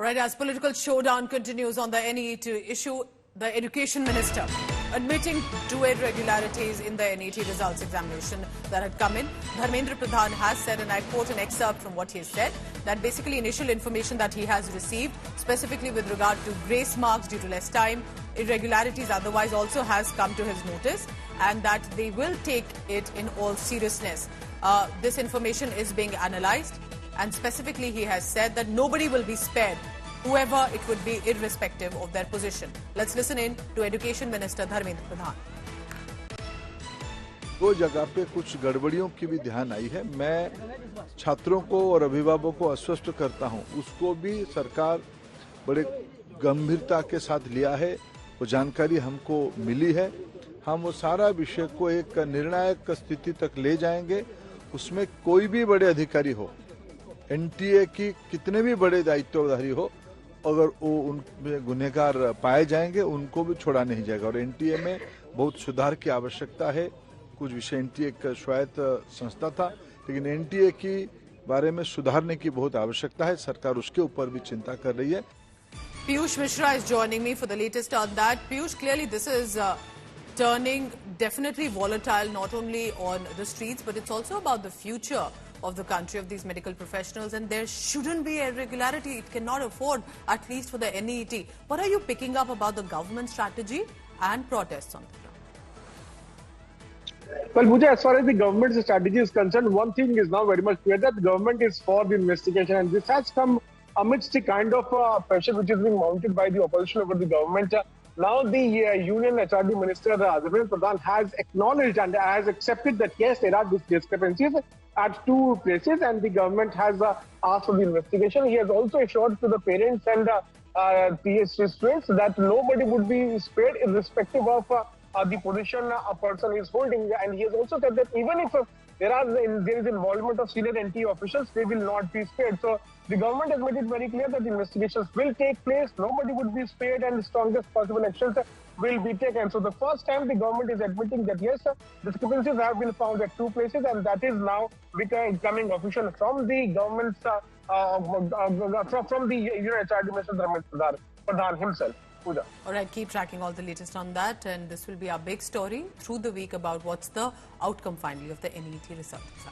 All right, as political showdown continues on the NEET issue, the Education Minister admitting to irregularities in the NEET results examination that had come in. Dharmendra Pradhan has said, and I quote an excerpt from what he has said, that basically initial information that he has received, specifically with regard to grace marks due to less time, irregularities otherwise also has come to his notice, and that they will take it in all seriousness. This information is being analysed, and specifically he has said that nobody will be spared, whoever it would be, irrespective of their position. Let's listen in to Education Minister Dharmendra Pradhan. दो जगह पे कुछ गड़बड़ियों की भी ध्यान आई है। मैं छात्रों को और अभिभावकों को आश्वस्त करता हूं, उसको भी सरकार बड़े गंभीरता के साथ लिया है। वो जानकारी हमको मिली है। हम वो सारा विषय को एक निर्णायक स्थिति तक ले जाएंगे। उसमें कोई भी बड़े अधिकारी हो, एनटीए की कितने भी बड़े दायित्वधारी हो, अगर वो उनमें गुनहगार पाए जाएंगे, उनको भी छोड़ा नहीं जाएगा। और एनटीए में बहुत सुधार की आवश्यकता है। कुछ विषय एनटीए एक स्वायत्त संस्था था, लेकिन एनटीए की बारे में सुधारने की बहुत आवश्यकता है। सरकार उसके ऊपर भी चिंता कर रही है। Piyush Mishra is joining me for the latest on that. Piyush, clearly this is turning definitely volatile, not only on the streets, but it's also about the future of the country, of these medical professionals, and there shouldn't be irregularity. It cannot afford, at least for the NEET. What are you picking up about the government strategy and protests on the ground? Well, Pooja, as far as the government's strategy is concerned, one thing is now very much clear, that the government is for the investigation, and this has come amidst the kind of pressure which is being mounted by the opposition over the government. Now the Union HRD Minister Dharmendra Pradhan has acknowledged and has accepted that yes, there are these discrepancies at two places, and the government has asked for the investigation. He has also assured to the parents and PhD students that nobody would be spared irrespective of the position a person is holding. And he has also said that even if there is involvement of senior NTE officials, they will not be spared. So the government has made it very clear that investigations will take place, nobody would be spared, and the strongest possible actions will be taken. So the first time the government is admitting that yes, discrepancies have been found at two places, and that is now becoming official from the government's from the HRD Minister Dharmendra Pradhan himself. Pooja. All right, keep tracking all the latest on that, and this will be our big story through the week about what's the outcome finally of the NEET results.